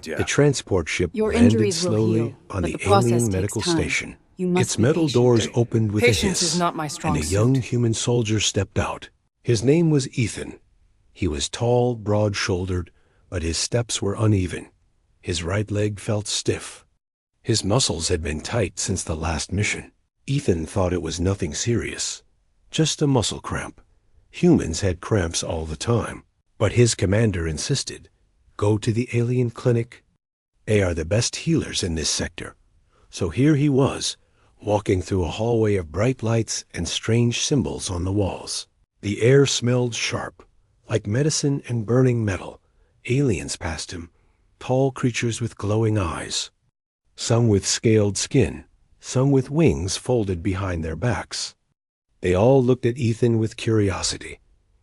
The transport ship Your landed injuries will slowly heal, on but the the process alien takes medical time. station. You must Its be metal patient. doors opened with Patience a hiss, is not my strong and a suit. young human soldier stepped out. His name was Ethan. He was tall, broad-shouldered, but his steps were uneven. His right leg felt stiff. His muscles had been tight since the last mission. Ethan thought it was nothing serious, just a muscle cramp. Humans had cramps all the time, but his commander insisted, "Go to the alien clinic. They are the best healers in this sector." So here he was, walking through a hallway of bright lights and strange symbols on the walls. The air smelled sharp, like medicine and burning metal. Aliens passed him, tall creatures with glowing eyes. Some with scaled skin, some with wings folded behind their backs. They all looked at Ethan with curiosity.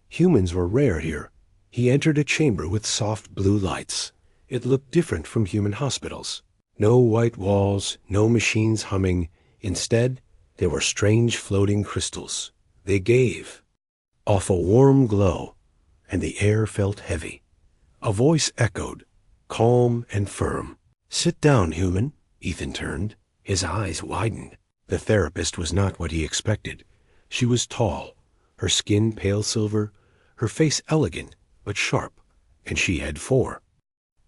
Humans were rare here. He entered a chamber with soft blue lights. It looked different from human hospitals. No white walls, no machines humming. Instead, there were strange floating crystals. They gave off a warm glow, and the air felt heavy. A voice echoed, calm and firm. "Sit down, human." Ethan turned. His eyes widened. The therapist was not what he expected. She was tall, her skin pale silver, her face elegant but sharp, and she had 4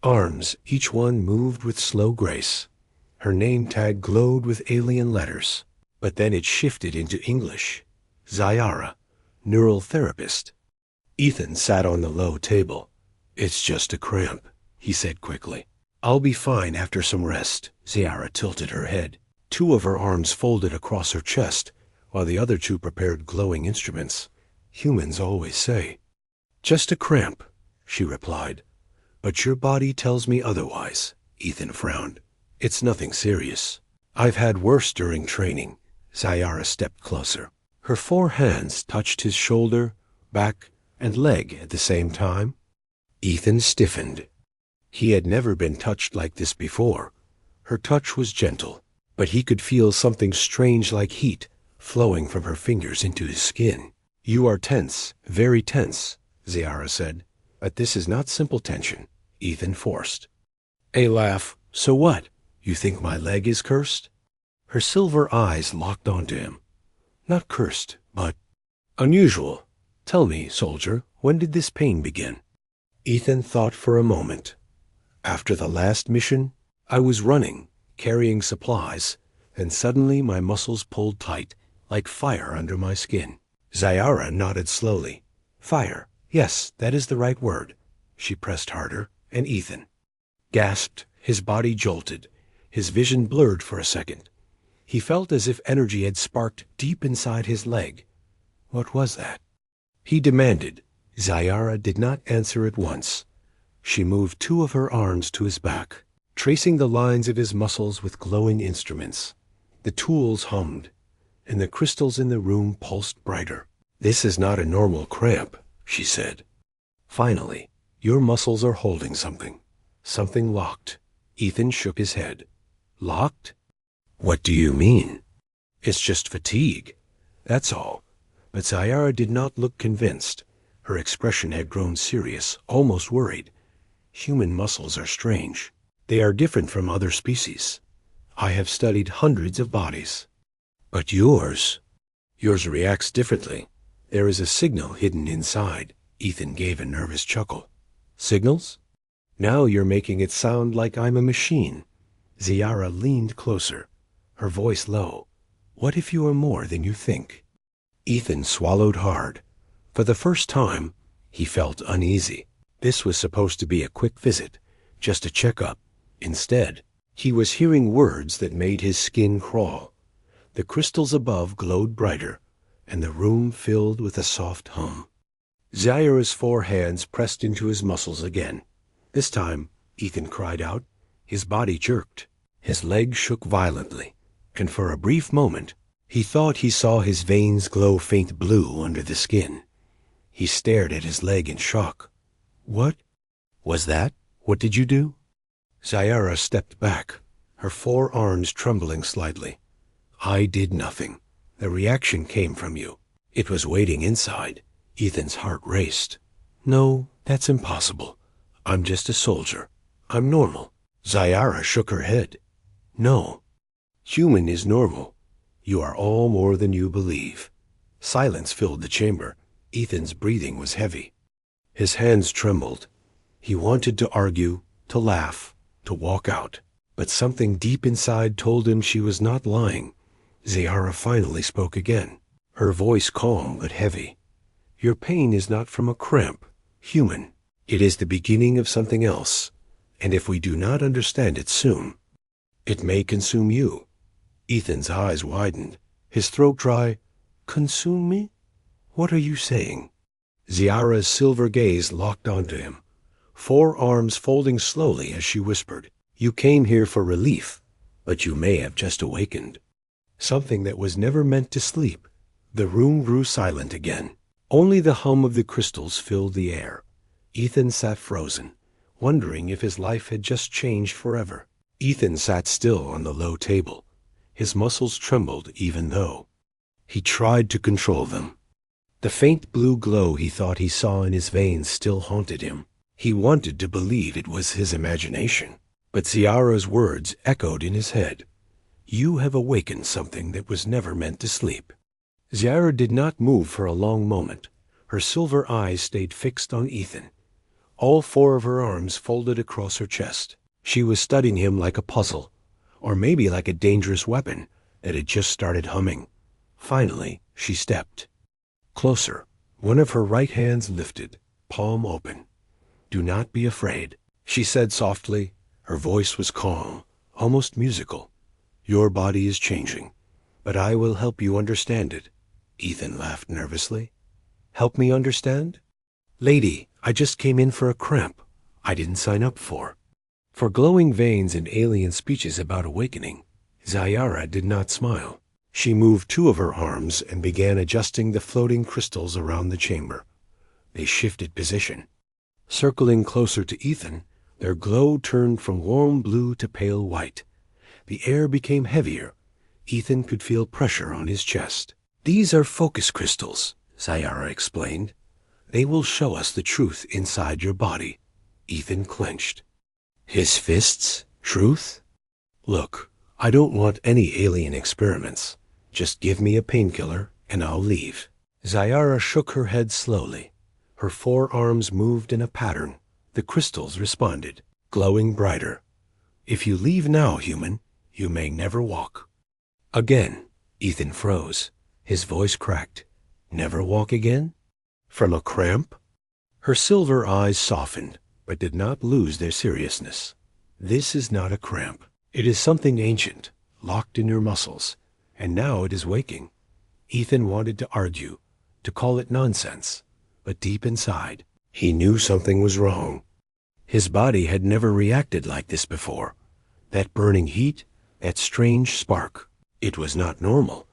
arms. Each one moved with slow grace. Her name tag glowed with alien letters. But then it shifted into English. Zyara, neural therapist. Ethan sat on the low table. "It's just a cramp," he said quickly. "I'll be fine after some rest." Zyara tilted her head. 2 of her arms folded across her chest, while the other 2 prepared glowing instruments. Humans always say, "Just a cramp," she replied. "But your body tells me otherwise." Ethan frowned. "It's nothing serious. I've had worse during training." Zyara stepped closer. Her 4 hands touched his shoulder, back, and leg at the same time. Ethan stiffened. He had never been touched like this before. Her touch was gentle, but he could feel something strange like heat flowing from her fingers into his skin. "You are tense, very tense," Zyara said. "But this is not simple tension," Ethan forced. A laugh. "So what? You think my leg is cursed?" Her silver eyes locked onto him. "Not cursed, but unusual. Tell me, soldier, when did this pain begin?" Ethan thought for a moment. "After the last mission, I was running, carrying supplies, and suddenly my muscles pulled tight, like fire under my skin." Zyara nodded slowly. "Fire. Yes, that is the right word." She pressed harder, and Ethan gasped. His body jolted. His vision blurred for a second. He felt as if energy had sparked deep inside his leg. What was that? He demanded. Zyara did not answer at once. She moved 2 of her arms to his back, tracing the lines of his muscles with glowing instruments. The tools hummed, and the crystals in the room pulsed brighter. "This is not a normal cramp," she said. "Finally, your muscles are holding something. Something locked." Ethan shook his head. "Locked? What do you mean?" "It's just fatigue. That's all." But Zyara did not look convinced. Her expression had grown serious, almost worried. "Human muscles are strange. They are different from other species. I have studied hundreds of bodies. But yours reacts differently. There is a signal hidden inside." Ethan gave a nervous chuckle. "Signals? Now you're making it sound like I'm a machine." Zyara leaned closer, her voice low. "What if you are more than you think?" Ethan swallowed hard. For the first time, he felt uneasy. This was supposed to be a quick visit, just a checkup. Instead, he was hearing words that made his skin crawl. The crystals above glowed brighter, and the room filled with a soft hum. Zyara's 4 hands pressed into his muscles again. This time, Ethan cried out. His body jerked. His legs shook violently, and for a brief moment, he thought he saw his veins glow faint blue under the skin. He stared at his leg in shock. "What was that? What did you do?" Zyara stepped back, her 4 arms trembling slightly. "I did nothing. The reaction came from you. It was waiting inside." Ethan's heart raced. "No, that's impossible. I'm just a soldier. I'm normal." Zyara shook her head. No. Human is normal. You are all more than you believe. Silence filled the chamber. Ethan's breathing was heavy. His hands trembled. He wanted to argue, to laugh, to walk out. But something deep inside told him she was not lying. Zyara finally spoke again, her voice calm but heavy. Your pain is not from a cramp, human. It is the beginning of something else, and if we do not understand it soon, it may consume you. Ethan's eyes widened, his throat dry. Consume me? What are you saying? Zyara's silver gaze locked onto him, 4 arms folding slowly as she whispered, You came here for relief, but you may have just awakened something that was never meant to sleep. The room grew silent again. Only the hum of the crystals filled the air. Ethan sat frozen, wondering if his life had just changed forever. Ethan sat still on the low table. His muscles trembled even though he tried to control them. The faint blue glow he thought he saw in his veins still haunted him. He wanted to believe it was his imagination, but Zyara's words echoed in his head. You have awakened something that was never meant to sleep. Zyara did not move for a long moment. Her silver eyes stayed fixed on Ethan. All 4 of her arms folded across her chest. She was studying him like a puzzle, or maybe like a dangerous weapon that had just started humming. Finally, she stepped closer. One of her right hands lifted, palm open. Do not be afraid, she said softly. Her voice was calm, almost musical. Your body is changing, but I will help you understand it. Ethan laughed nervously. Help me understand? Lady, I just came in for a cramp I didn't sign up for. For glowing veins and alien speeches about awakening, Zyara did not smile. She moved 2 of her arms and began adjusting the floating crystals around the chamber. They shifted position. Circling closer to Ethan, their glow turned from warm blue to pale white. The air became heavier. Ethan could feel pressure on his chest. These are focus crystals, Zyara explained. They will show us the truth inside your body. Ethan clenched. His fists? Truth? Look, I don't want any alien experiments. Just give me a painkiller and I'll leave. Zyara shook her head slowly. Her 4 arms moved in a pattern. The crystals responded, glowing brighter. If you leave now, human, you may never walk. Again, Ethan froze. His voice cracked. Never walk again? From a cramp? Her silver eyes softened, but did not lose their seriousness. This is not a cramp. It is something ancient, locked in your muscles, and now it is waking. Ethan wanted to argue, to call it nonsense, but deep inside, he knew something was wrong. His body had never reacted like this before. That burning heat, that strange spark. It was not normal.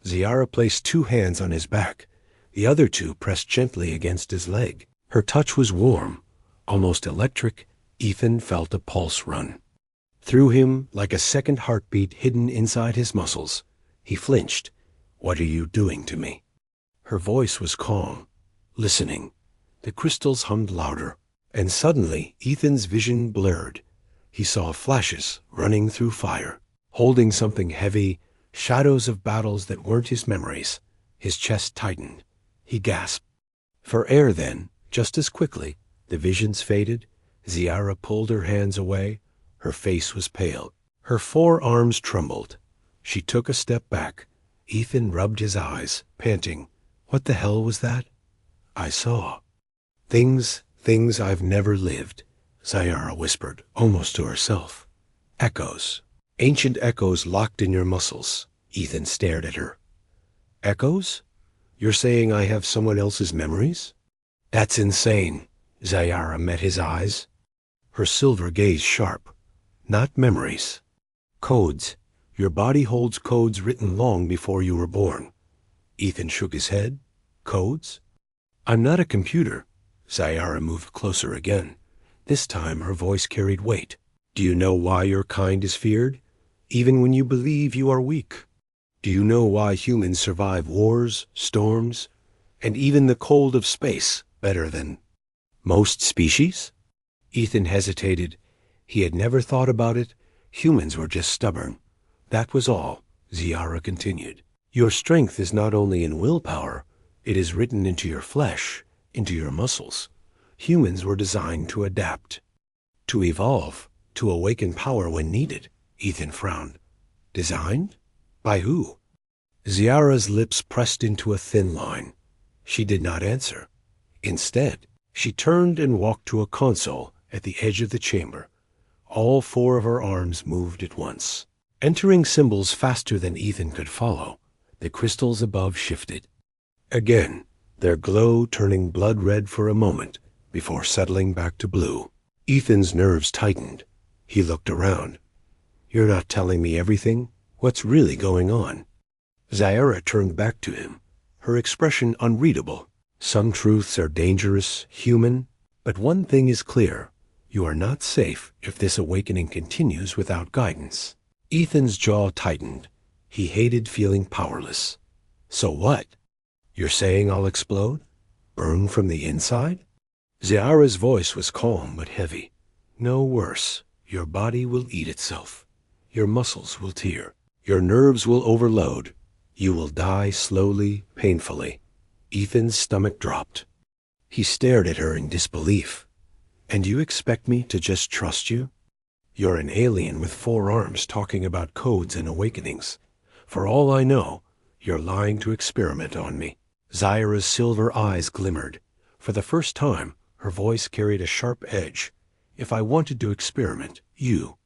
Zyara placed 2 hands on his back. The other 2 pressed gently against his leg. Her touch was warm, almost electric. Ethan felt a pulse run through him like a second heartbeat hidden inside his muscles. He flinched. What are you doing to me? Her voice was calm, listening. The crystals hummed louder, and suddenly Ethan's vision blurred. He saw flashes running through fire, holding something heavy, shadows of battles that weren't his memories. His chest tightened. He gasped for air. Then, just as quickly, the visions faded. Zyara pulled her hands away. Her face was pale. Her 4 arms trembled. She took a step back. Ethan rubbed his eyes, panting. What the hell was that? I saw things I've never lived, Zyara whispered, almost to herself. Echoes. Ancient echoes locked in your muscles. Ethan stared at her. Echoes? You're saying I have someone else's memories? That's insane. Zyara met his eyes, her silver gaze sharp. Not memories. Codes. Your body holds codes written long before you were born. Ethan shook his head. Codes? I'm not a computer. Zyara moved closer again. This time her voice carried weight. Do you know why your kind is feared, even when you believe you are weak? Do you know why humans survive wars, storms, and even the cold of space better than most species? Ethan hesitated. He had never thought about it. Humans were just stubborn. That was all, Ziara continued. Your strength is not only in willpower, it is written into your flesh, into your muscles. Humans were designed to adapt, to evolve, to awaken power when needed. Ethan frowned. Designed? By who? Ziara's lips pressed into a thin line. She did not answer. Instead, she turned and walked to a console at the edge of the chamber. All 4 of her arms moved at once. Entering symbols faster than Ethan could follow, the crystals above shifted. Again, their glow turning blood red for a moment before settling back to blue. Ethan's nerves tightened. He looked around. You're not telling me everything? What's really going on? Ziara turned back to him, her expression unreadable. Some truths are dangerous, human, but one thing is clear. You are not safe if this awakening continues without guidance. Ethan's jaw tightened. He hated feeling powerless. So what? You're saying I'll explode? Burn from the inside? Ziara's voice was calm but heavy. No worse. Your body will eat itself. Your muscles will tear. Your nerves will overload. You will die slowly, painfully. Ethan's stomach dropped. He stared at her in disbelief. And you expect me to just trust you? You're an alien with 4 arms talking about codes and awakenings. For all I know, you're lying to experiment on me. Ziara's silver eyes glimmered. For the first time, her voice carried a sharp edge. If I wanted to experiment, you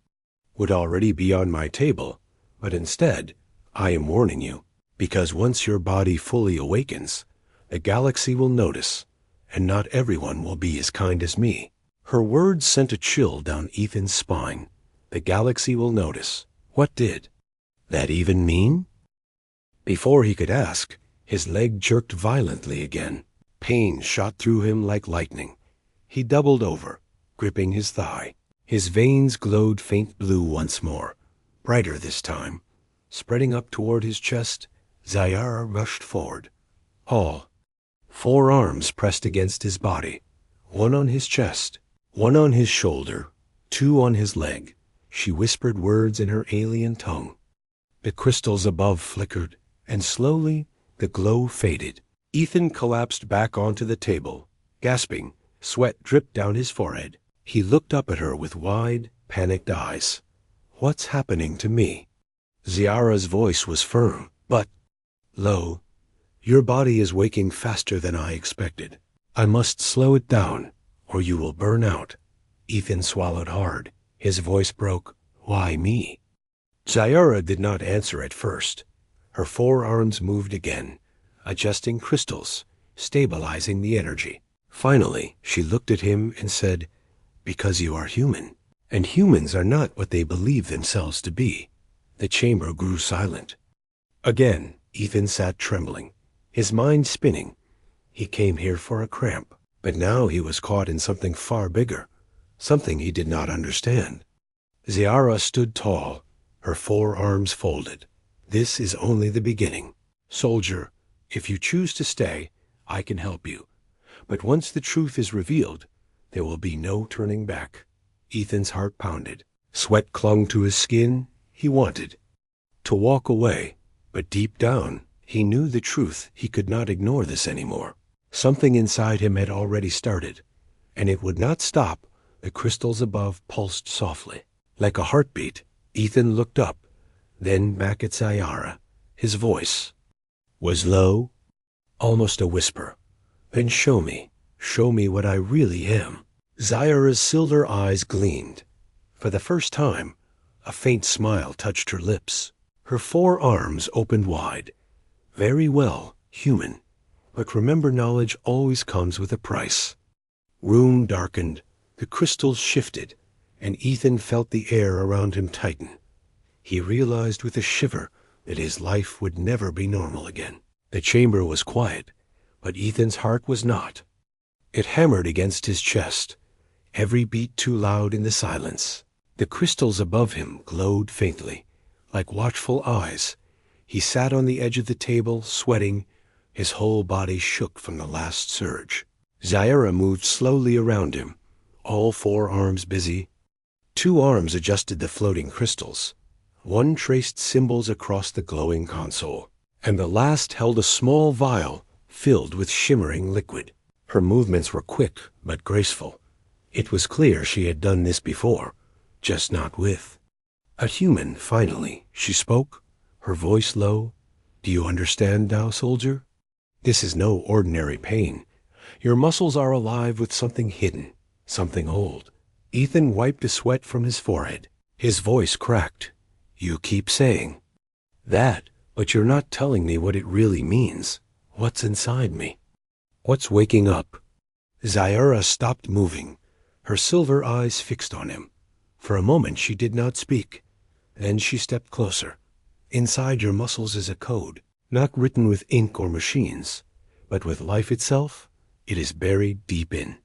would already be on my table. But instead, I am warning you, because once your body fully awakens, the galaxy will notice, and not everyone will be as kind as me. Her words sent a chill down Ethan's spine. The galaxy will notice. What did that even mean? Before he could ask, his leg jerked violently again. Pain shot through him like lightning. He doubled over, gripping his thigh. His veins glowed faint blue once more, brighter this time. Spreading up toward his chest, Ziara rushed forward. All 4 arms pressed against his body, 1 on his chest, 1 on his shoulder, 2 on his leg. She whispered words in her alien tongue. The crystals above flickered, and slowly the glow faded. Ethan collapsed back onto the table, gasping. Sweat dripped down his forehead. He looked up at her with wide, panicked eyes. What's happening to me? Ziara's voice was firm, but low. Your body is waking faster than I expected. I must slow it down, or you will burn out. Ethan swallowed hard. His voice broke. Why me? Ziara did not answer at first. Her 4 arms moved again, adjusting crystals, stabilizing the energy. Finally, she looked at him and said, Because you are human, and humans are not what they believe themselves to be. The chamber grew silent. Again, Ethan sat trembling, his mind spinning. He came here for a cramp, but now he was caught in something far bigger, something he did not understand. Ziara stood tall, her 4 arms folded. This is only the beginning. Soldier, if you choose to stay, I can help you. But once the truth is revealed, there will be no turning back. Ethan's heart pounded. Sweat clung to his skin. He wanted to walk away, but deep down, he knew the truth. He could not ignore this anymore. Something inside him had already started, and it would not stop. The crystals above pulsed softly. Like a heartbeat, Ethan looked up, then back at Ziara. His voice was low, almost a whisper. Then show me what I really am. Ziara's silver eyes gleamed. For the first time, a faint smile touched her lips. Her 4 arms opened wide. Very well, human. But remember, knowledge always comes with a price. Room darkened, the crystals shifted, and Ethan felt the air around him tighten. He realized with a shiver that his life would never be normal again. The chamber was quiet, but Ethan's heart was not. It hammered against his chest, every beat too loud in the silence. The crystals above him glowed faintly, like watchful eyes. He sat on the edge of the table, sweating. His whole body shook from the last surge. Ziara moved slowly around him, all 4 arms busy. 2 arms adjusted the floating crystals. One traced symbols across the glowing console, and the last held a small vial filled with shimmering liquid. Her movements were quick but graceful. It was clear she had done this before, just not with a human. Finally, she spoke, her voice low. "Do you understand now, soldier? This is no ordinary pain. Your muscles are alive with something hidden, something old." Ethan wiped the sweat from his forehead. His voice cracked. "You keep saying that, but you're not telling me what it really means. What's inside me? What's waking up?" Zyara stopped moving, her silver eyes fixed on him. For a moment she did not speak. Then she stepped closer. "Inside your muscles is a code, not written with ink or machines, but with life itself. It is buried deep in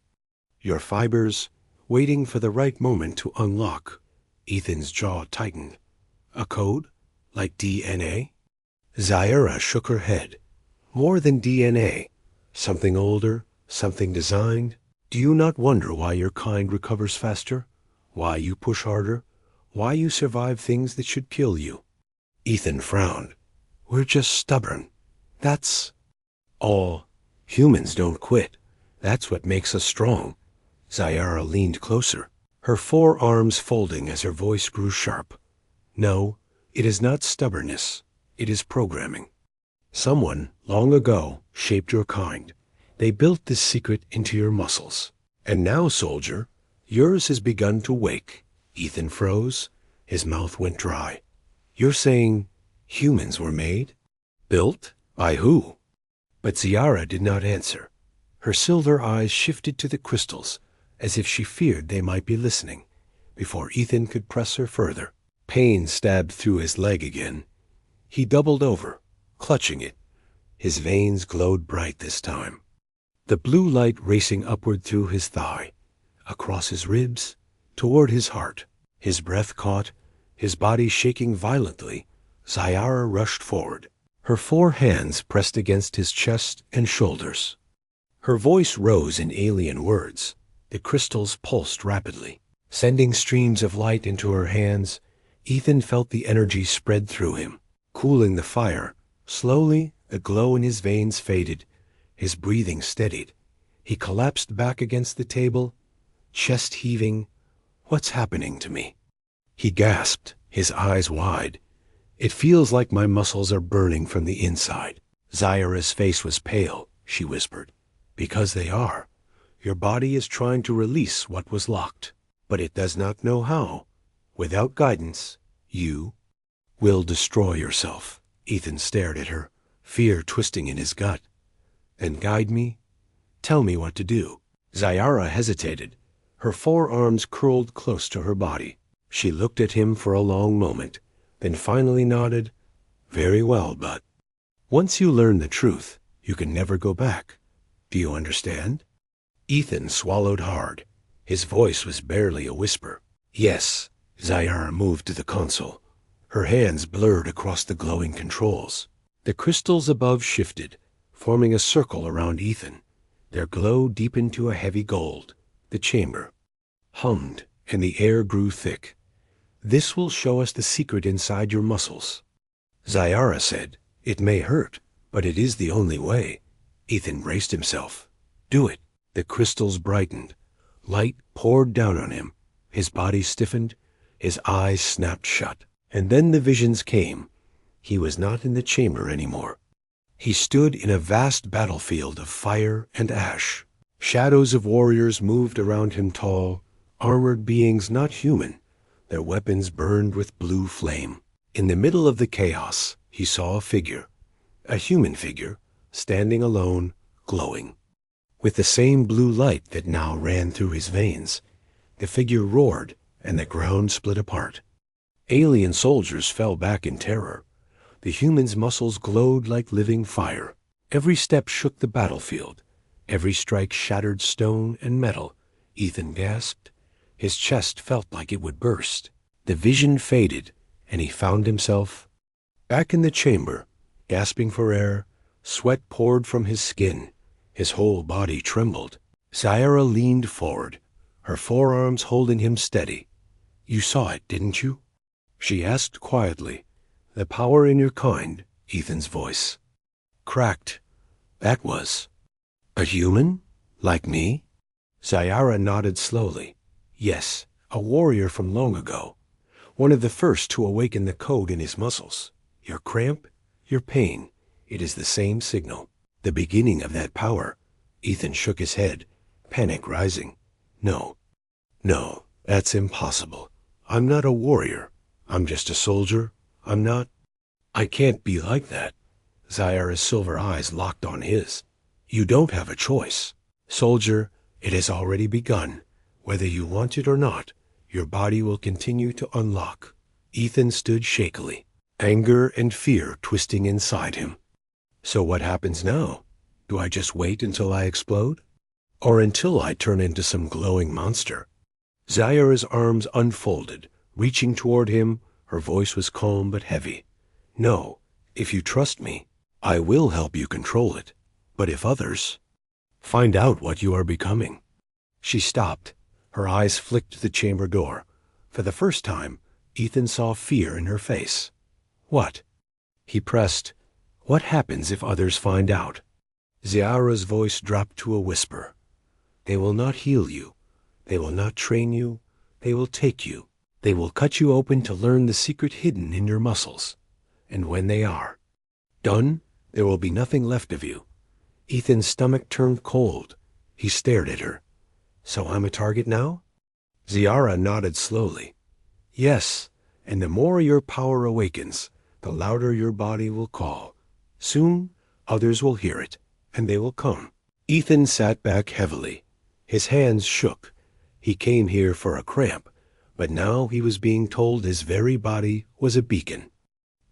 your fibers, waiting for the right moment to unlock." Ethan's jaw tightened. "A code? Like DNA?" Zyara shook her head. "More than DNA. Something older, something designed. Do you not wonder why your kind recovers faster? Why you push harder? Why you survive things that should kill you?" Ethan frowned. "We're just stubborn. That's all. Humans don't quit. That's what makes us strong." Zyara leaned closer, her forearms folding as her voice grew sharp. "No, it is not stubbornness. It is programming. Someone, long ago, shaped your kind. They built this secret into your muscles. And now, soldier, yours has begun to wake." Ethan froze. His mouth went dry. "You're saying humans were made? Built? By who?" But Zyara did not answer. Her silver eyes shifted to the crystals, as if she feared they might be listening, before Ethan could press her further. Pain stabbed through his leg again. He doubled over, clutching it. His veins glowed bright this time, the blue light racing upward through his thigh, across his ribs, toward his heart. His breath caught, his body shaking violently. Zyara rushed forward, her 4 hands pressed against his chest and shoulders. Her voice rose in alien words. The crystals pulsed rapidly, sending streams of light into her hands. Ethan felt the energy spread through him, cooling the fire. Slowly, the glow in his veins faded. His breathing steadied. He collapsed back against the table, chest heaving. "What's happening to me?" he gasped, his eyes wide. "It feels like my muscles are burning from the inside." Zyara's face was pale. She whispered, "Because they are. Your body is trying to release what was locked, but it does not know how. Without guidance, you will destroy yourself." Ethan stared at her, fear twisting in his gut. "And guide me? Tell me what to do." Zyara hesitated. Her forearms curled close to her body. She looked at him for a long moment, then finally nodded. "Very well, but once you learn the truth, you can never go back. Do you understand?" Ethan swallowed hard. His voice was barely a whisper. "Yes." Zyara moved to the console. Her hands blurred across the glowing controls. The crystals above shifted, forming a circle around Ethan. Their glow deepened to a heavy gold. The chamber hummed, and the air grew thick. "This will show us the secret inside your muscles," Zyara said. "It may hurt, but it is the only way." Ethan braced himself. "Do it." The crystals brightened. Light poured down on him. His body stiffened. His eyes snapped shut. And then the visions came. He was not in the chamber anymore. He stood in a vast battlefield of fire and ash. Shadows of warriors moved around him, tall, armored beings not human. Their weapons burned with blue flame. In the middle of the chaos, he saw a figure, a human figure, standing alone, glowing, with the same blue light that now ran through his veins. The figure roared, and the ground split apart. Alien soldiers fell back in terror. The human's muscles glowed like living fire. Every step shook the battlefield. Every strike shattered stone and metal. Ethan gasped. His chest felt like it would burst. The vision faded, and he found himself back in the chamber, gasping for air. Sweat poured from his skin. His whole body trembled. Zyara leaned forward, her forearms holding him steady. You saw it, didn't you? She asked quietly. The power in your kind, Ethan's voice. Cracked. That was. A human? Like me? Zyara nodded slowly. Yes, a warrior from long ago. One of the first to awaken the code in his muscles. Your cramp, your pain. It is the same signal. The beginning of that power. Ethan shook his head, panic rising. No, that's impossible. I'm not a warrior. I'm just a soldier. I can't be like that. Zyara's silver eyes locked on his. You don't have a choice. Soldier, it has already begun. Whether you want it or not, your body will continue to unlock. Ethan stood shakily, anger and fear twisting inside him. So what happens now? Do I just wait until I explode? Or until I turn into some glowing monster? Zyara's arms unfolded, reaching toward him. Her voice was calm but heavy. No, if you trust me, I will help you control it. But if others, find out what you are becoming. She stopped. Her eyes flicked to the chamber door. For the first time, Ethan saw fear in her face. What? He pressed. What happens if others find out? Zyara's voice dropped to a whisper. They will not heal you. They will not train you. They will take you. They will cut you open to learn the secret hidden in your muscles. And when they are done, there will be nothing left of you. Ethan's stomach turned cold. He stared at her. So I'm a target now? Zyara nodded slowly. Yes, and the more your power awakens, the louder your body will call. Soon, others will hear it, and they will come. Ethan sat back heavily. His hands shook. He came here for a cramp, but now he was being told his very body was a beacon.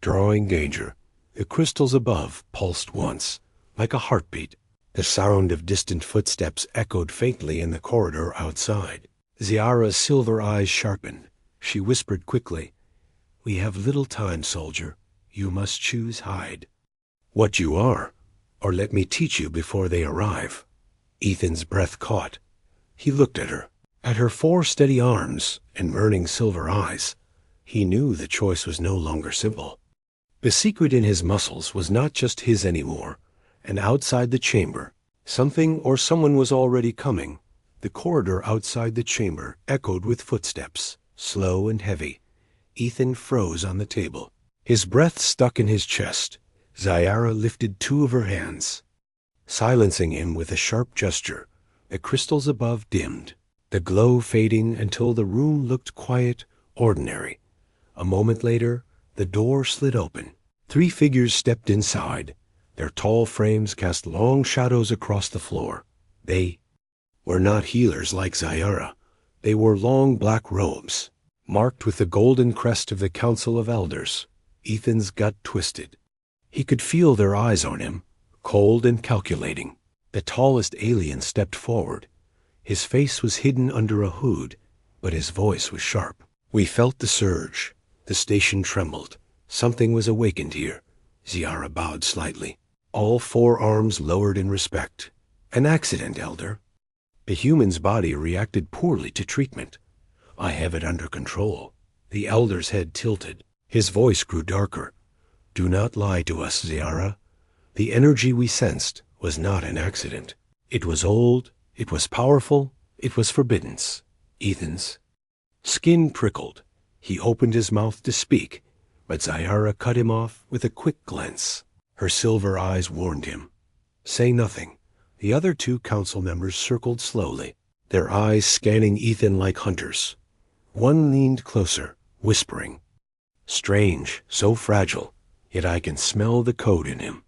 Drawing danger. The crystals above pulsed once, like a heartbeat. The sound of distant footsteps echoed faintly in the corridor outside. Zyara's silver eyes sharpened. She whispered quickly, We have little time, soldier. You must choose hide. What you are, or let me teach you before they arrive. Ethan's breath caught. He looked at her 4 steady arms and burning silver eyes. He knew the choice was no longer simple. The secret in his muscles was not just his anymore, and outside the chamber, something or someone was already coming. The corridor outside the chamber echoed with footsteps, slow and heavy. Ethan froze on the table. His breath stuck in his chest. Zyara lifted 2 of her hands, silencing him with a sharp gesture. The crystals above dimmed, the glow fading until the room looked quiet, ordinary. A moment later, the door slid open. 3 figures stepped inside. Their tall frames cast long shadows across the floor. They were not healers like Zyara. They wore long black robes, marked with the golden crest of the Council of Elders. Ethan's gut twisted. He could feel their eyes on him, cold and calculating. The tallest alien stepped forward. His face was hidden under a hood, but his voice was sharp. We felt the surge. The station trembled. Something was awakened here. Zyara bowed slightly. All 4 arms lowered in respect. An accident, Elder. The human's body reacted poorly to treatment. I have it under control. The Elder's head tilted. His voice grew darker. Do not lie to us, Zyara. The energy we sensed was not an accident. It was old, it was powerful, it was forbidden. Ethan's skin prickled. He opened his mouth to speak, but Zyara cut him off with a quick glance. Her silver eyes warned him. Say nothing. The other 2 council members circled slowly, their eyes scanning Ethan like hunters. One leaned closer, whispering. Strange, so fragile, yet I can smell the code in him.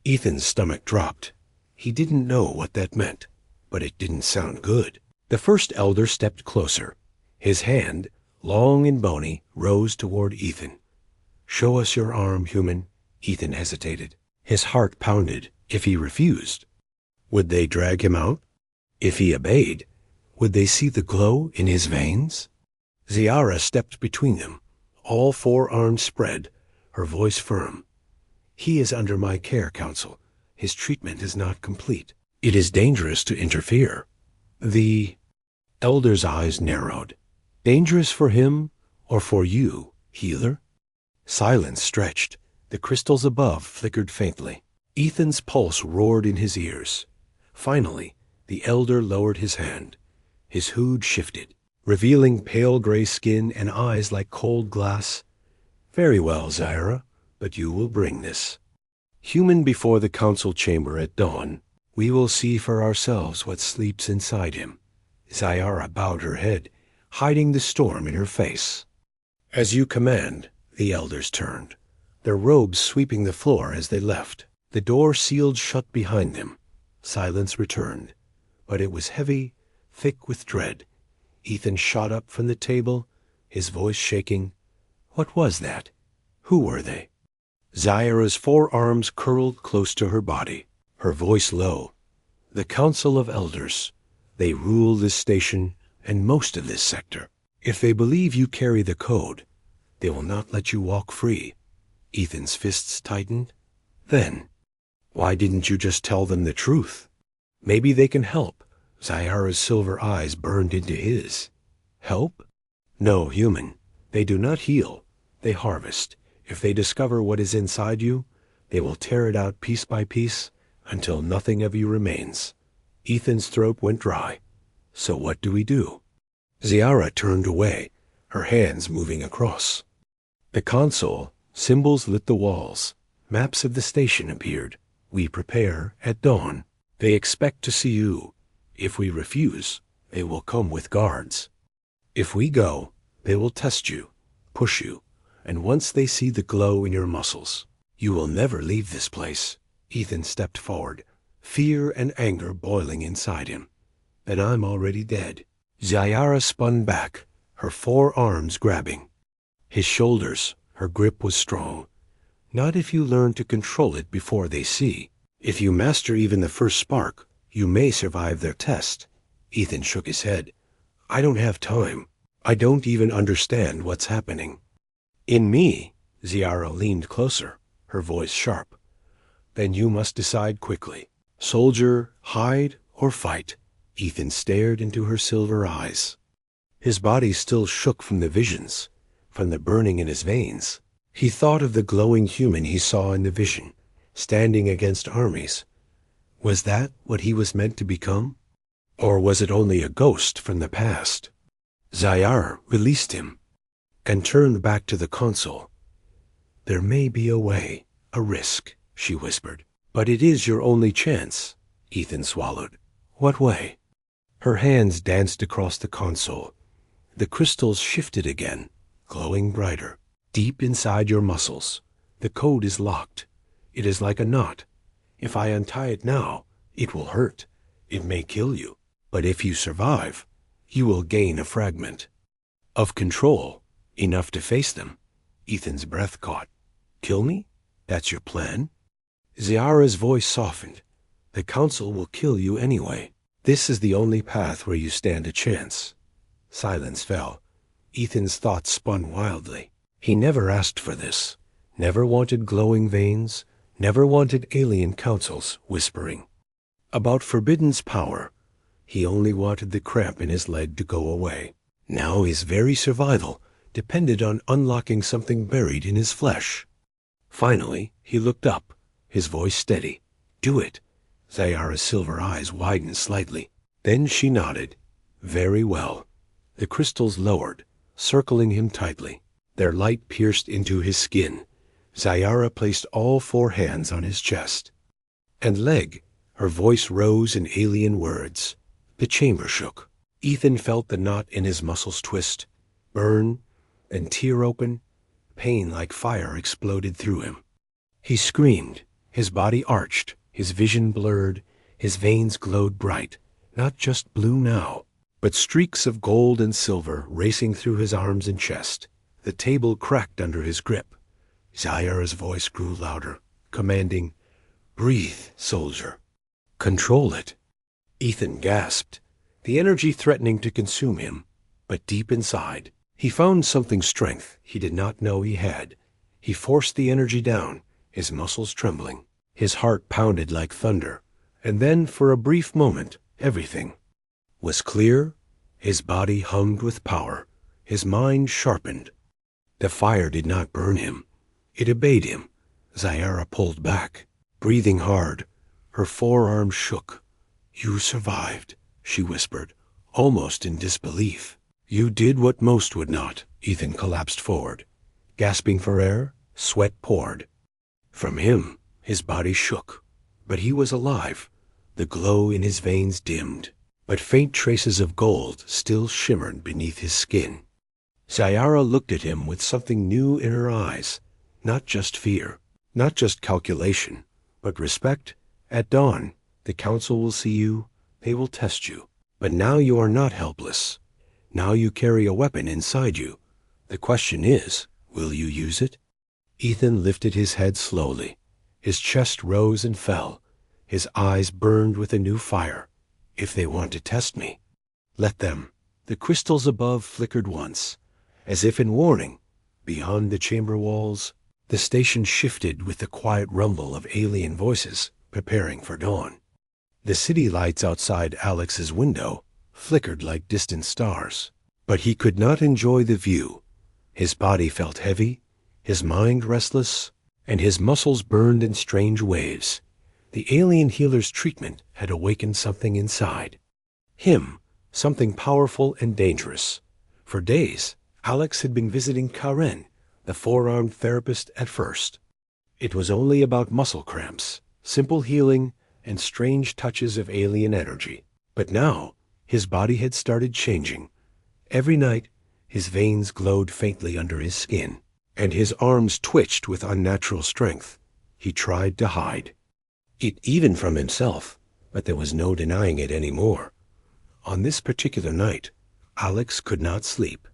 Ethan's stomach dropped. He didn't know what that meant, but it didn't sound good. The first elder stepped closer. His hand, long and bony, rose toward Ethan. Show us your arm, human. Ethan hesitated. His heart pounded. If he refused, would they drag him out? If he obeyed, would they see the glow in his veins? Zyara stepped between them, all 4 arms spread, her voice firm. He is under my care, Council. His treatment is not complete. It is dangerous to interfere. The elder's eyes narrowed. Dangerous for him or for you, healer? Silence stretched. The crystals above flickered faintly. Ethan's pulse roared in his ears. Finally, the elder lowered his hand. His hood shifted, revealing pale gray skin and eyes like cold glass. Very well, Zyra, but you will bring this. Human before the council chamber at dawn, we will see for ourselves what sleeps inside him. Zyra bowed her head, hiding the storm in her face. As you command, the elders turned, their robes sweeping the floor as they left. The door sealed shut behind them. Silence returned, but it was heavy, thick with dread. Ethan shot up from the table, his voice shaking. What was that? Who were they? Zyra's forearms curled close to her body, her voice low. The Council of Elders. They rule this station and most of this sector. If they believe you carry the code, they will not let you walk free. Ethan's fists tightened. Then, why didn't you just tell them the truth? Maybe they can help. Zyra's silver eyes burned into his. Help? No, human. They do not heal. They harvest. If they discover what is inside you, they will tear it out piece by piece until nothing of you remains. Ethan's throat went dry. So what do we do? Zyra turned away, her hands moving across. The console, symbols lit the walls. Maps of the station appeared. We prepare at dawn. They expect to see you. If we refuse, they will come with guards. If we go, they will test you, push you, and once they see the glow in your muscles, you will never leave this place. Ethan stepped forward, fear and anger boiling inside him. Then I'm already dead. Zyra spun back, her forearms grabbing. His shoulders, her grip was strong. Not if you learn to control it before they see. If you master even the first spark, you may survive their test. Ethan shook his head. I don't have time. I don't even understand what's happening. In me, Zyra leaned closer, her voice sharp. Then you must decide quickly. Soldier, hide, or fight. Ethan stared into her silver eyes. His body still shook from the visions, from the burning in his veins. He thought of the glowing human he saw in the vision, standing against armies. Was that what he was meant to become? Or was it only a ghost from the past? Zyra released him and turned back to the console. There may be a way, a risk, she whispered. But it is your only chance. Ethan swallowed. What way? Her hands danced across the console. The crystals shifted again, glowing brighter. Deep inside your muscles, the code is locked. It is like a knot. If I untie it now, it will hurt. It may kill you. But if you survive, you will gain a fragment of control, enough to face them. Ethan's breath caught. Kill me? That's your plan? Zyra's voice softened. The council will kill you anyway. This is the only path where you stand a chance. Silence fell. Ethan's thoughts spun wildly. He never asked for this. Never wanted glowing veins. Never wanted alien councils whispering about Forbidden's power. He only wanted the cramp in his leg to go away. Now his very survival depended on unlocking something buried in his flesh. Finally, he looked up, his voice steady. Do it. Zyra's silver eyes widened slightly. Then she nodded. Very well. The crystals lowered, circling him tightly. Their light pierced into his skin. Zyra placed all 4 hands on his chest and leg. Her voice rose in alien words. The chamber shook. Ethan felt the knot in his muscles twist, burn, and tear open. Pain like fire exploded through him. He screamed. His body arched, his vision blurred, his veins glowed bright. Not just blue now, but streaks of gold and silver racing through his arms and chest. The table cracked under his grip. Zyra's voice grew louder, commanding, Breathe, soldier. Control it. Ethan gasped, the energy threatening to consume him. But deep inside, he found something strength he did not know he had. He forced the energy down, his muscles trembling. His heart pounded like thunder. And then, for a brief moment, everything was clear. His body hummed with power. His mind sharpened. The fire did not burn him. It obeyed him. Zyara pulled back, breathing hard. Her forearms shook. "You survived," she whispered, almost in disbelief. "You did what most would not." Ethan collapsed forward. Gasping for air, sweat poured. From him, his body shook. But he was alive. The glow in his veins dimmed, but faint traces of gold still shimmered beneath his skin. Zyara looked at him with something new in her eyes. Not just fear, not just calculation, but respect. "At dawn, the council will see you. They will test you. But now you are not helpless. Now you carry a weapon inside you. The question is, will you use it?" Ethan lifted his head slowly. His chest rose and fell. His eyes burned with a new fire. "If they want to test me, let them." The crystals above flickered once, as if in warning. Beyond the chamber walls, the station shifted with the quiet rumble of alien voices preparing for dawn. The city lights outside Alex's window flickered like distant stars, but he could not enjoy the view. His body felt heavy, his mind restless, and his muscles burned in strange waves. The alien healer's treatment had awakened something inside him, something powerful and dangerous. For days, Alex had been visiting Karen, the four-armed therapist, at first. It was only about muscle cramps, simple healing, and strange touches of alien energy. But now, his body had started changing. Every night, his veins glowed faintly under his skin, and his arms twitched with unnatural strength. He tried to hide it even from himself, but there was no denying it anymore. On this particular night, Alex could not sleep.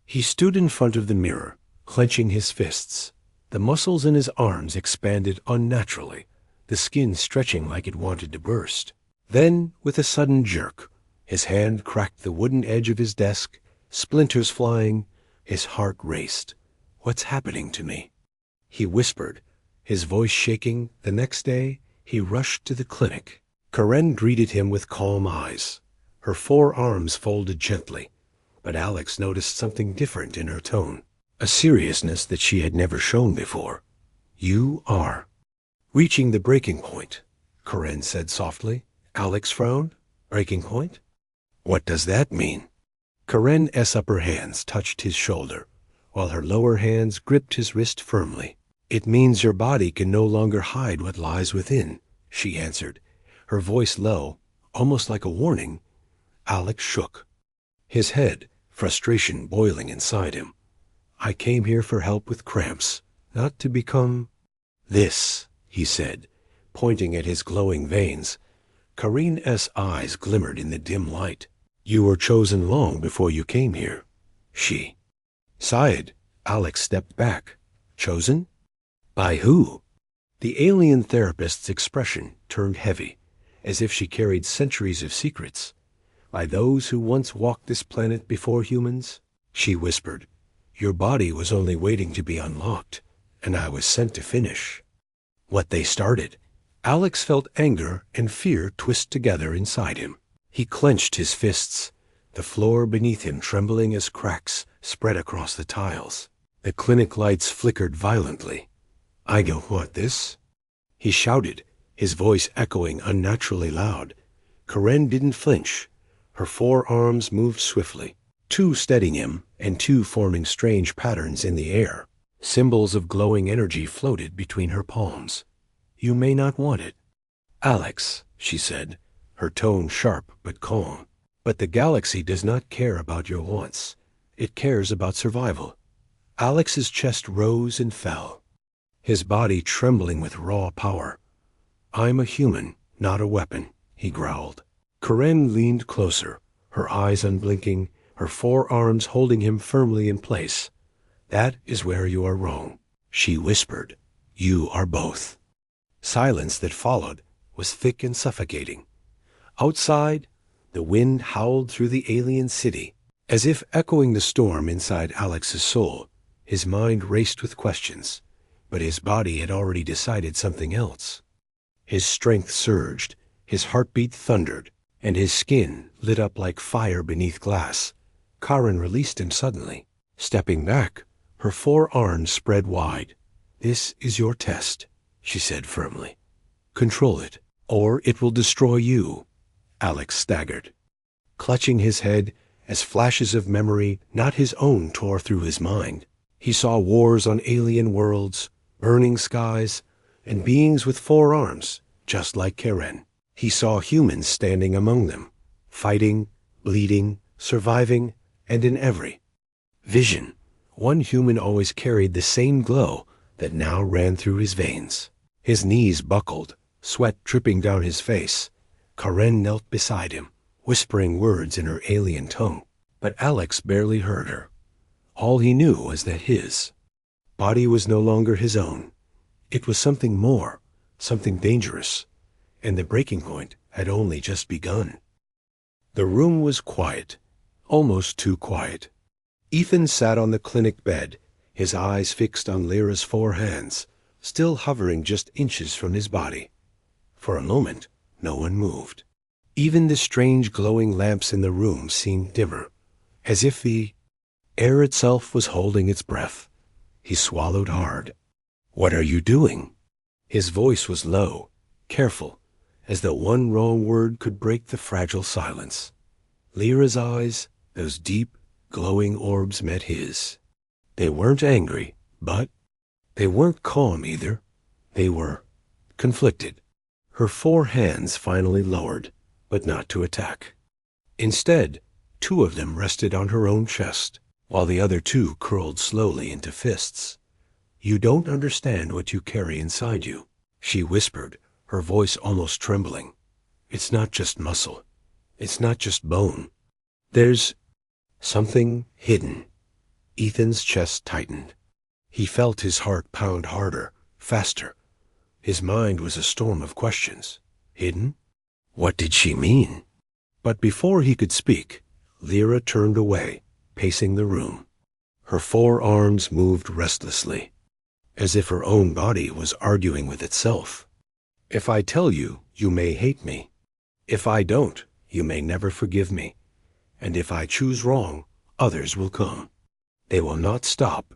He stood in front of the mirror, clenching his fists. The muscles in his arms expanded unnaturally, the skin stretching like it wanted to burst. Then, with a sudden jerk, his hand cracked the wooden edge of his desk, splinters flying. His heart raced. "What's happening to me?" he whispered, his voice shaking. The next day, he rushed to the clinic. Karen greeted him with calm eyes. Her forearms folded gently, but Alex noticed something different in her tone, a seriousness that she had never shown before. "You are reaching the breaking point," Karen said softly. Alex frowned. "Breaking point? What does that mean?" Karen's upper hands touched his shoulder, while her lower hands gripped his wrist firmly. "It means your body can no longer hide what lies within," she answered, her voice low, almost like a warning. Alex shook his head, frustration boiling inside him. "I came here for help with cramps, not to become this," he said, pointing at his glowing veins. Karen's eyes glimmered in the dim light. "You were chosen long before you came here." She sighed. Alex stepped back. "Chosen? By who?" The alien therapist's expression turned heavy, as if she carried centuries of secrets. "By those who once walked this planet before humans," she whispered. "Your body was only waiting to be unlocked, and I was sent to finish what they started." Alex felt anger and fear twist together inside him. He clenched his fists, the floor beneath him trembling as cracks spread across the tiles. The clinic lights flickered violently. "I don't want this," he shouted, his voice echoing unnaturally loud. Karen didn't flinch. Her forearms moved swiftly, two steadying him and two forming strange patterns in the air. Symbols of glowing energy floated between her palms. "You may not want it, Alex," she said, her tone sharp but calm. "But the galaxy does not care about your wants. It cares about survival." Alex's chest rose and fell, his body trembling with raw power. "I'm a human, not a weapon," he growled. Karen leaned closer, her eyes unblinking, her forearms holding him firmly in place. "That is where you are wrong," she whispered. "You are both." Silence that followed was thick and suffocating. Outside, the wind howled through the alien city, as if echoing the storm inside Alex's soul. His mind raced with questions, but his body had already decided something else. His strength surged, his heartbeat thundered, and his skin lit up like fire beneath glass. Karen released him suddenly. Stepping back, her forearms spread wide. "This is your test," she said firmly. "Control it, or it will destroy you." Alex staggered, clutching his head as flashes of memory, not his own, tore through his mind. He saw wars on alien worlds, burning skies, and beings with 4 arms, just like Karen. He saw humans standing among them, fighting, bleeding, surviving, and in every vision, one human always carried the same glow that now ran through his veins. His knees buckled, sweat dripping down his face. Karen knelt beside him, whispering words in her alien tongue, but Alex barely heard her. All he knew was that his body was no longer his own. It was something more, something dangerous, and the breaking point had only just begun. The room was quiet, almost too quiet. Ethan sat on the clinic bed, his eyes fixed on Lyra's 4 hands, still hovering just inches from his body. For a moment, no one moved. Even the strange glowing lamps in the room seemed dimmer, as if the air itself was holding its breath. He swallowed hard. "What are you doing?" His voice was low, careful, as though one wrong word could break the fragile silence. Lyra's eyes, those deep, glowing orbs, met his. They weren't angry, but they weren't calm either. They were conflicted. Her 4 hands finally lowered, but not to attack. Instead, 2 of them rested on her own chest, while the other 2 curled slowly into fists. "You don't understand what you carry inside you," she whispered, her voice almost trembling. "It's not just muscle. It's not just bone. There's something hidden." Ethan's chest tightened. He felt his heart pound harder, faster. His mind was a storm of questions. Hidden? What did she mean? But before he could speak, Lyra turned away, pacing the room. Her 4 arms moved restlessly, as if her own body was arguing with itself. "If I tell you, you may hate me. If I don't, you may never forgive me. And if I choose wrong, others will come. They will not stop."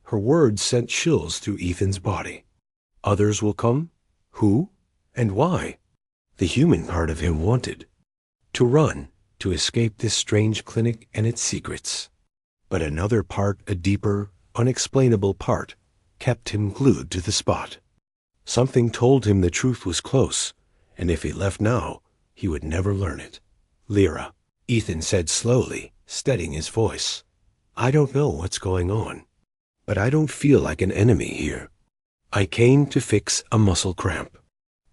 Her words sent chills through Ethan's body. Others will come? Who? And why? The human part of him wanted to run, to escape this strange clinic and its secrets. But another part, a deeper, unexplainable part, kept him glued to the spot. Something told him the truth was close, and if he left now, he would never learn it. "Lyra," Ethan said slowly, steadying his voice. "I don't know what's going on, but I don't feel like an enemy here. I came to fix a muscle cramp.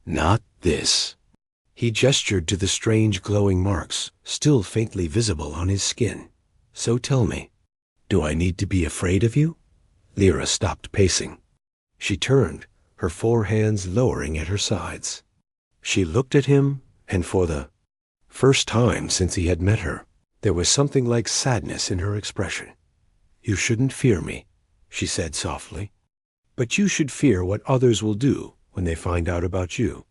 Not this." He gestured to the strange glowing marks, still faintly visible on his skin. "So tell me, do I need to be afraid of you?" Lyra stopped pacing. She turned, her 4 hands lowering at her sides. She looked at him, and for the first time since he had met her, there was something like sadness in her expression. "You shouldn't fear me," she said softly. "But you should fear what others will do when they find out about you.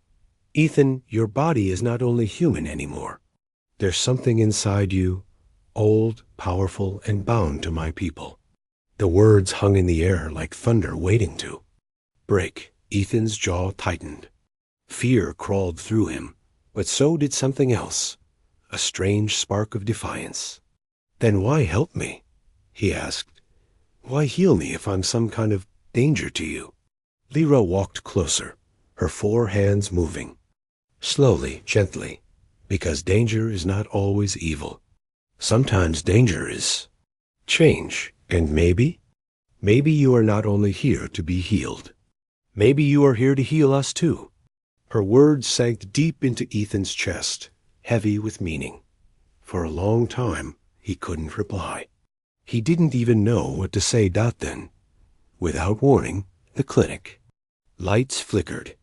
Ethan, your body is not only human anymore. There's something inside you, old, powerful, and bound to my people." The words hung in the air like thunder waiting to break. Ethan's jaw tightened. Fear crawled through him, but so did something else, a strange spark of defiance. "Then why help me?" he asked. "Why heal me if I'm some kind of danger to you?" Lyra walked closer, her 4 hands moving. Slowly, gently, because danger is not always evil. Sometimes danger is change, and maybe you are not only here to be healed. Maybe you are here to heal us too. Her words sank deep into Ethan's chest, heavy with meaning. For a long time, he couldn't reply. He didn't even know what to say then. Without warning, the clinic. Lights flickered.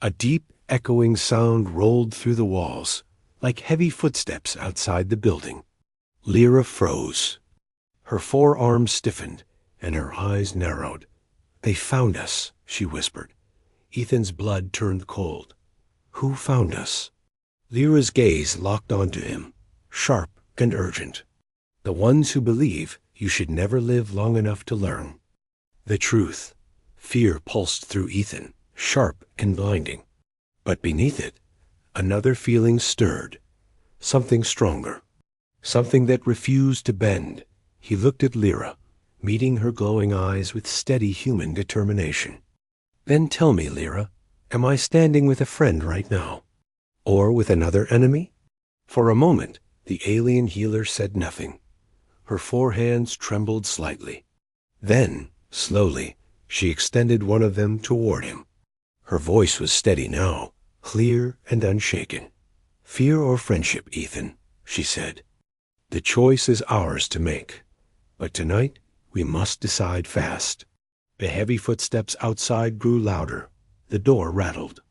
A deep, echoing sound rolled through the walls, like heavy footsteps outside the building. Lyra froze. Her 4 arms stiffened, and her eyes narrowed. "They found us," she whispered. Ethan's blood turned cold. "Who found us?" Lyra's gaze locked onto him, sharp and urgent. The ones who believe you should never live long enough to learn. The truth. Fear pulsed through Ethan, sharp and blinding. But beneath it, another feeling stirred. Something stronger. Something that refused to bend. He looked at Lyra, meeting her glowing eyes with steady human determination. Then tell me, Lyra, am I standing with a friend right now? Or with another enemy? For a moment, the alien healer said nothing. Her four hands trembled slightly. Then, slowly, she extended one of them toward him. Her voice was steady now, clear and unshaken. Fear or friendship, Ethan, she said. The choice is ours to make. But tonight, we must decide fast. The heavy footsteps outside grew louder. The door rattled.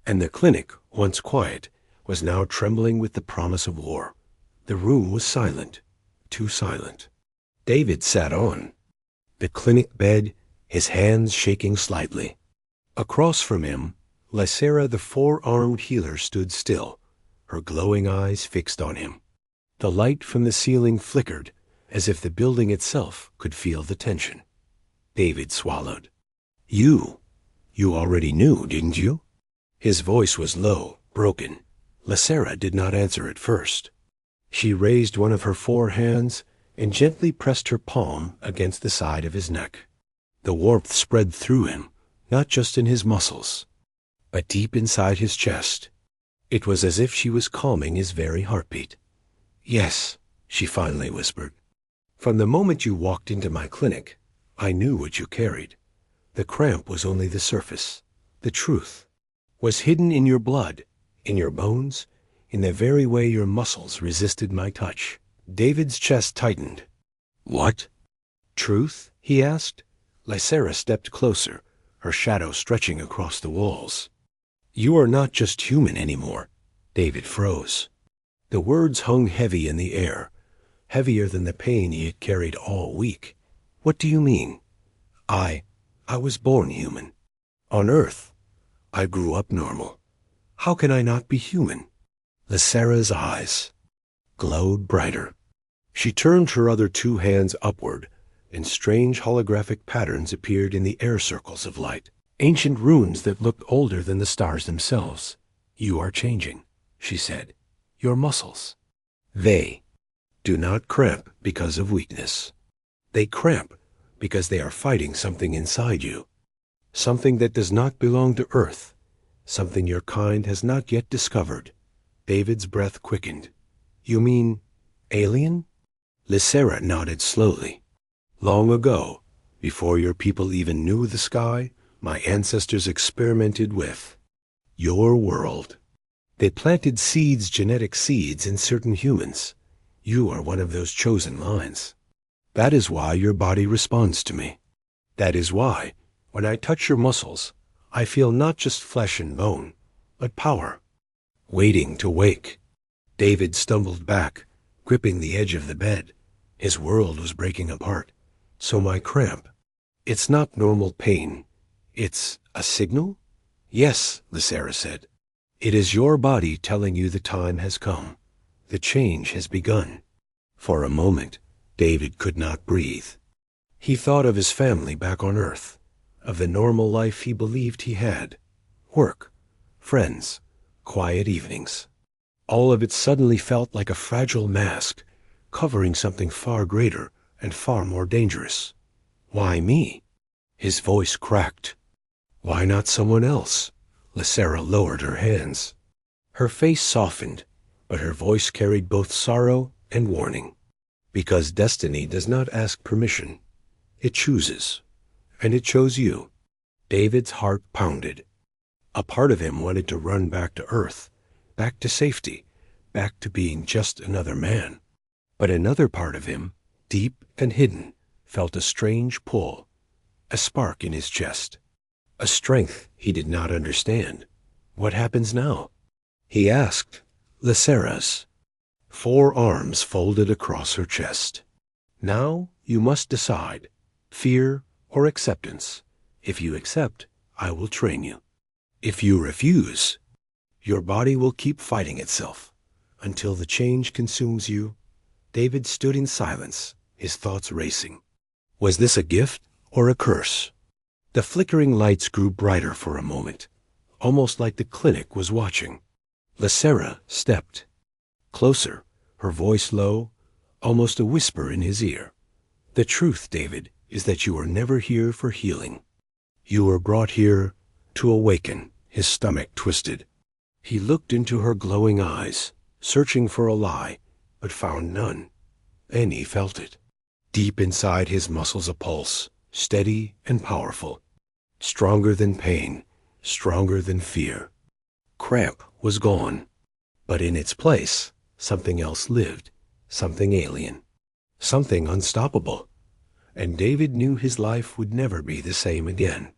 And the clinic, once quiet, was now trembling with the promise of war. The room was silent, too silent. David sat on the clinic bed, his hands shaking slightly. Across from him, Lysera the four-armed healer stood still, her glowing eyes fixed on him. The light from the ceiling flickered, as if the building itself could feel the tension. David swallowed. You already knew, didn't you? His voice was low, broken. Lysera did not answer at first. She raised one of her four hands and gently pressed her palm against the side of his neck. The warmth spread through him, not just in his muscles, but deep inside his chest. It was as if she was calming his very heartbeat. Yes, she finally whispered. From the moment you walked into my clinic, I knew what you carried. The cramp was only the surface. The truth was hidden in your blood, in your bones, in the very way your muscles resisted my touch. David's chest tightened. What? Truth? He asked. Lysera stepped closer, her shadow stretching across the walls. You are not just human anymore. David froze. The words hung heavy in the air, heavier than the pain he had carried all week. What do you mean? I was born human. On Earth, I grew up normal. How can I not be human? Lysera's eyes glowed brighter. She turned her other two hands upward, and strange holographic patterns appeared in the air circles of light, ancient runes that looked older than the stars themselves. You are changing, she said. Your muscles. They do not cramp because of weakness. They cramp because they are fighting something inside you, something that does not belong to Earth, something your kind has not yet discovered. David's breath quickened. You mean alien? Lysera nodded slowly. Long ago, before your people even knew the sky, my ancestors experimented with your world. They planted seeds, genetic seeds, in certain humans. You are one of those chosen lines. That is why your body responds to me. That is why, when I touch your muscles, I feel not just flesh and bone, but power. Waiting to wake. David stumbled back, gripping the edge of the bed. His world was breaking apart. So my cramp, it's not normal pain. It's a signal? Yes, Lysera said. It is your body telling you the time has come. The change has begun. For a moment, David could not breathe. He thought of his family back on Earth, of the normal life he believed he had. Work, friends, quiet evenings. All of it suddenly felt like a fragile mask, covering something far greater and far more dangerous. Why me? His voice cracked. Why not someone else? Lysera lowered her hands. Her face softened, but her voice carried both sorrow and warning. Because destiny does not ask permission. It chooses. And it chose you. David's heart pounded. A part of him wanted to run back to Earth, back to safety, back to being just another man. But another part of him, deep and hidden, felt a strange pull, a spark in his chest, a strength he did not understand. What happens now? He asked. Lysera's. 4 arms folded across her chest. Now you must decide, fear or acceptance. If you accept, I will train you. If you refuse, your body will keep fighting itself until the change consumes you David stood in silence, his thoughts racing. Was this a gift or a curse? The flickering lights grew brighter for a moment, almost like the clinic was watching. Lacera stepped closer, her voice low, almost a whisper in his ear. The truth, David, is that you were never here for healing. You were brought here to awaken. His stomach twisted. He looked into her glowing eyes, searching for a lie, but found none. And he felt it. Deep inside his muscles a pulse, steady and powerful. Stronger than pain, stronger than fear. Cramp was gone. But in its place, something else lived, something alien, something unstoppable. And David knew his life would never be the same again.